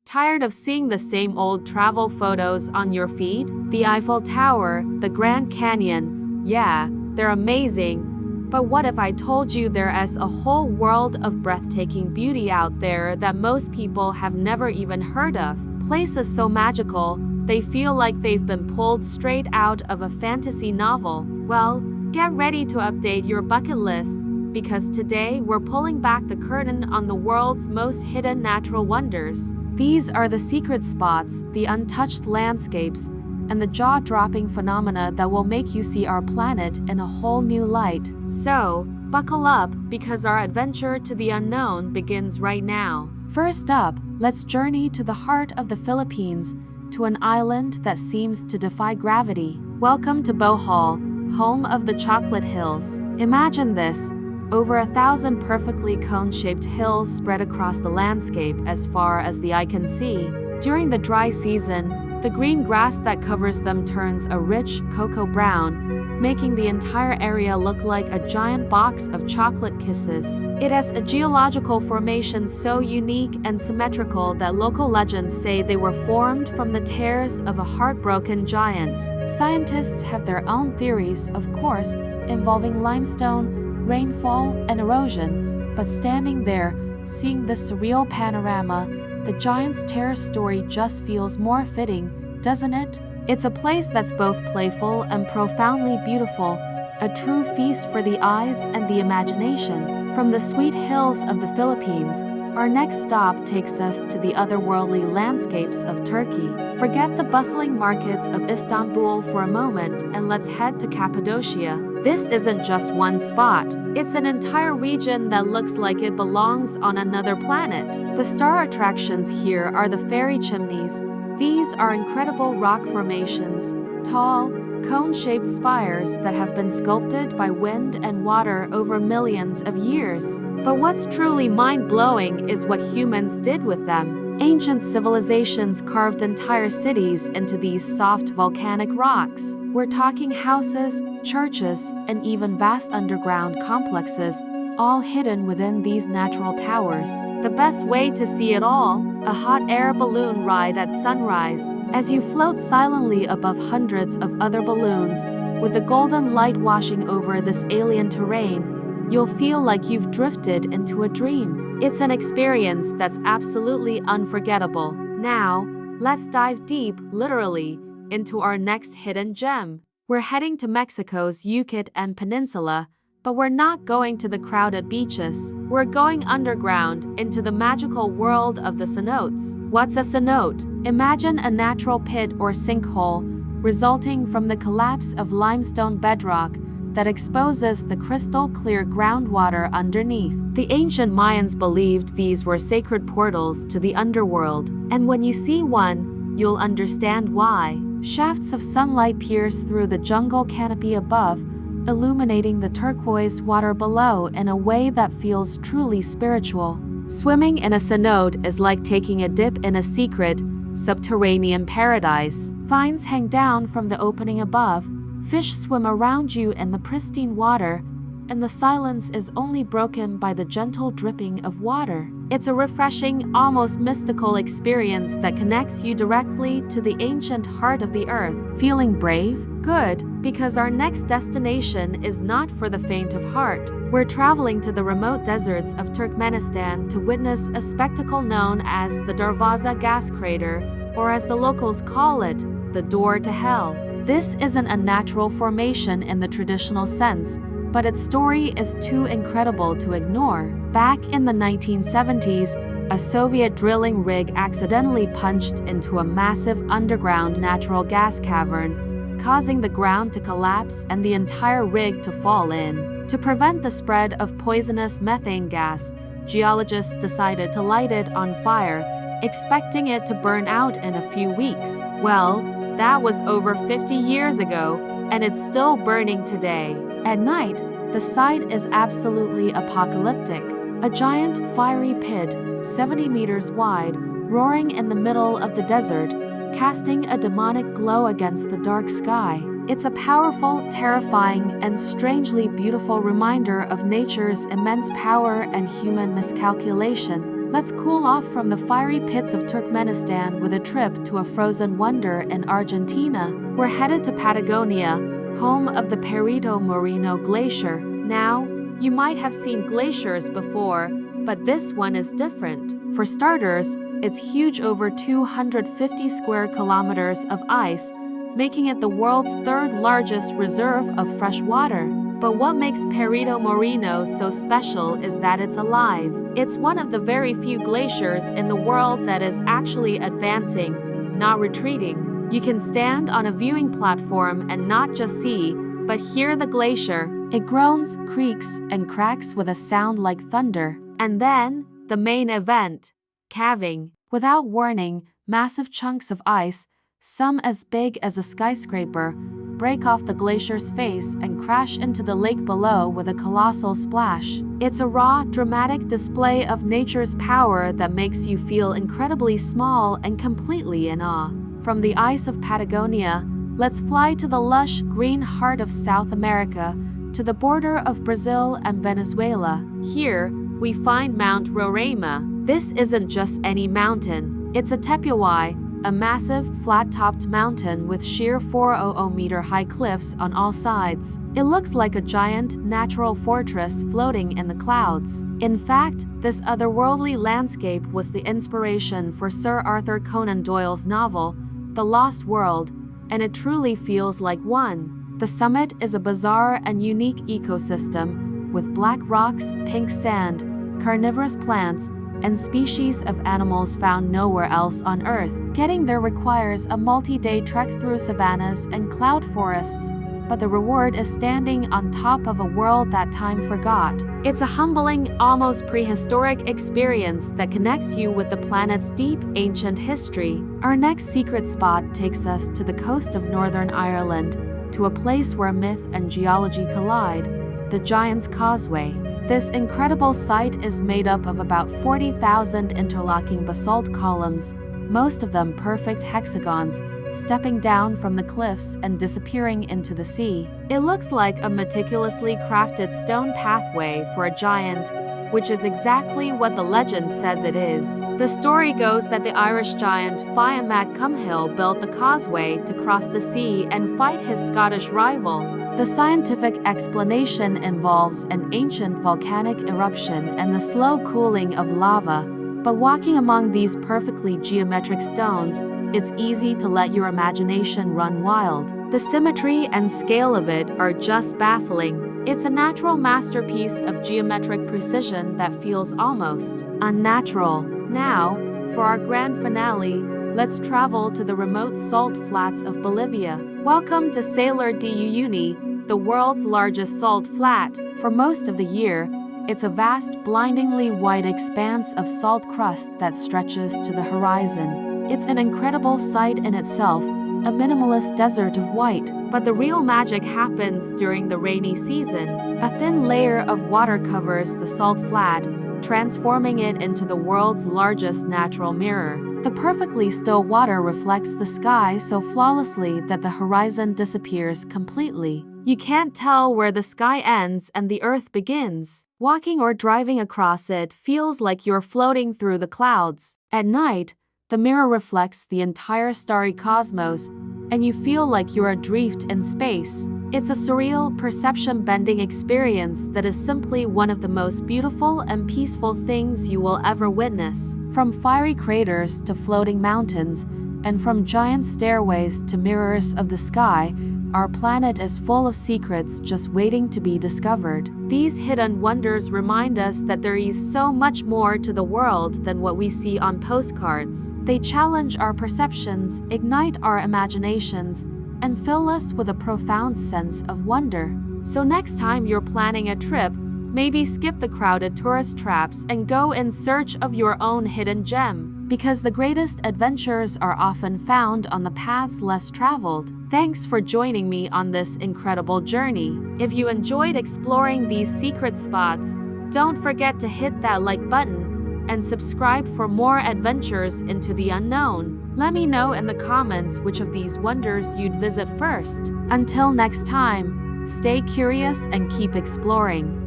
Tired of seeing the same old travel photos on your feed? The Eiffel Tower, the Grand Canyon, yeah, they're amazing. But what if I told you there is a whole world of breathtaking beauty out there that most people have never even heard of? Places so magical, they feel like they've been pulled straight out of a fantasy novel. Well, get ready to update your bucket list, because today we're pulling back the curtain on the world's most hidden natural wonders. These are the secret spots, the untouched landscapes, and the jaw-dropping phenomena that will make you see our planet in a whole new light. So, buckle up, because our adventure to the unknown begins right now. First up, let's journey to the heart of the Philippines, to an island that seems to defy gravity. Welcome to Bohol, home of the Chocolate Hills. Imagine this. Over 1,000 perfectly cone-shaped hills spread across the landscape as far as the eye can see. During the dry season, the green grass that covers them turns a rich cocoa brown, making the entire area look like a giant box of chocolate kisses. It has a geological formation so unique and symmetrical that local legends say they were formed from the tears of a heartbroken giant. Scientists have their own theories, of course, involving limestone, rainfall, and erosion, but standing there, seeing this surreal panorama, the giant's terror story just feels more fitting, doesn't it? It's a place that's both playful and profoundly beautiful, a true feast for the eyes and the imagination. From the sweet hills of the Philippines, our next stop takes us to the otherworldly landscapes of Turkey. Forget the bustling markets of Istanbul for a moment and let's head to Cappadocia. This isn't just one spot. It's an entire region that looks like it belongs on another planet. The star attractions here are the fairy chimneys. These are incredible rock formations, tall, cone-shaped spires that have been sculpted by wind and water over millions of years. But what's truly mind-blowing is what humans did with them. Ancient civilizations carved entire cities into these soft volcanic rocks. We're talking houses, churches, and even vast underground complexes, all hidden within these natural towers. The best way to see it all, a hot air balloon ride at sunrise. As you float silently above hundreds of other balloons, with the golden light washing over this alien terrain, you'll feel like you've drifted into a dream. It's an experience that's absolutely unforgettable. Now, let's dive deep, literally, into our next hidden gem. We're heading to Mexico's Yucatan Peninsula, but we're not going to the crowded beaches. We're going underground into the magical world of the cenotes. What's a cenote? Imagine a natural pit or sinkhole resulting from the collapse of limestone bedrock that exposes the crystal-clear groundwater underneath. The ancient Mayans believed these were sacred portals to the underworld, and when you see one, you'll understand why. Shafts of sunlight pierce through the jungle canopy above, illuminating the turquoise water below in a way that feels truly spiritual. Swimming in a cenote is like taking a dip in a secret, subterranean paradise. Vines hang down from the opening above, fish swim around you in the pristine water, and the silence is only broken by the gentle dripping of water. It's a refreshing, almost mystical experience that connects you directly to the ancient heart of the earth. Feeling brave? Good, because our next destination is not for the faint of heart. We're traveling to the remote deserts of Turkmenistan to witness a spectacle known as the Darvaza gas crater, or as the locals call it, the door to hell. This isn't a natural formation in the traditional sense, but its story is too incredible to ignore. Back in the 1970s, a Soviet drilling rig accidentally punched into a massive underground natural gas cavern, causing the ground to collapse and the entire rig to fall in. To prevent the spread of poisonous methane gas, geologists decided to light it on fire, expecting it to burn out in a few weeks. Well, that was over 50 years ago, and it's still burning today. At night, the site is absolutely apocalyptic. A giant fiery pit, 70 meters wide, roaring in the middle of the desert, casting a demonic glow against the dark sky. It's a powerful, terrifying, and strangely beautiful reminder of nature's immense power and human miscalculation. Let's cool off from the fiery pits of Turkmenistan with a trip to a frozen wonder in Argentina. We're headed to Patagonia, home of the Perito Moreno Glacier. Now, you might have seen glaciers before, but this one is different. For starters, it's huge, over 250 square kilometers of ice, making it the world's third largest reserve of fresh water. But what makes Perito Moreno so special is that it's alive. It's one of the very few glaciers in the world that is actually advancing, not retreating. You can stand on a viewing platform and not just see, but hear the glacier. It groans, creaks, and cracks with a sound like thunder. And then, the main event, calving. Without warning, massive chunks of ice, some as big as a skyscraper, break off the glacier's face and crash into the lake below with a colossal splash. It's a raw, dramatic display of nature's power that makes you feel incredibly small and completely in awe. From the ice of Patagonia, let's fly to the lush, green heart of South America, to the border of Brazil and Venezuela. Here, we find Mount Roraima. This isn't just any mountain. It's a tepuy, a massive, flat-topped mountain with sheer 400-meter-high cliffs on all sides. It looks like a giant, natural fortress floating in the clouds. In fact, this otherworldly landscape was the inspiration for Sir Arthur Conan Doyle's novel, The Lost World, and it truly feels like one. The summit is a bizarre and unique ecosystem, with black rocks, pink sand, carnivorous plants, and species of animals found nowhere else on Earth. Getting there requires a multi-day trek through savannas and cloud forests, but the reward is standing on top of a world that time forgot. It's a humbling, almost prehistoric experience that connects you with the planet's deep, ancient history. Our next secret spot takes us to the coast of Northern Ireland, to a place where myth and geology collide, the Giant's Causeway. This incredible site is made up of about 40,000 interlocking basalt columns, most of them perfect hexagons, stepping down from the cliffs and disappearing into the sea. It looks like a meticulously crafted stone pathway for a giant, which is exactly what the legend says it is. The story goes that the Irish giant Fiann Mac Cumhill built the causeway to cross the sea and fight his Scottish rival. The scientific explanation involves an ancient volcanic eruption and the slow cooling of lava, but walking among these perfectly geometric stones, it's easy to let your imagination run wild. The symmetry and scale of it are just baffling. It's a natural masterpiece of geometric precision that feels almost unnatural. Now, for our grand finale, let's travel to the remote salt flats of Bolivia. Welcome to Salar de Uyuni, the world's largest salt flat. For most of the year, it's a vast, blindingly white expanse of salt crust that stretches to the horizon. It's an incredible sight in itself, a minimalist desert of white. But the real magic happens during the rainy season. A thin layer of water covers the salt flat, transforming it into the world's largest natural mirror. The perfectly still water reflects the sky so flawlessly that the horizon disappears completely. You can't tell where the sky ends and the earth begins. Walking or driving across it feels like you're floating through the clouds. At night, the mirror reflects the entire starry cosmos, and you feel like you're adrift in space. It's a surreal, perception-bending experience that is simply one of the most beautiful and peaceful things you will ever witness. From fiery craters to floating mountains, and from giant stairways to mirrors of the sky, our planet is full of secrets just waiting to be discovered. These hidden wonders remind us that there is so much more to the world than what we see on postcards. They challenge our perceptions, ignite our imaginations, and fill us with a profound sense of wonder. So next time you're planning a trip, maybe skip the crowded tourist traps and go in search of your own hidden gem. Because the greatest adventures are often found on the paths less traveled. Thanks for joining me on this incredible journey. If you enjoyed exploring these secret spots, don't forget to hit that like button and subscribe for more adventures into the unknown. Let me know in the comments which of these wonders you'd visit first. Until next time, stay curious and keep exploring.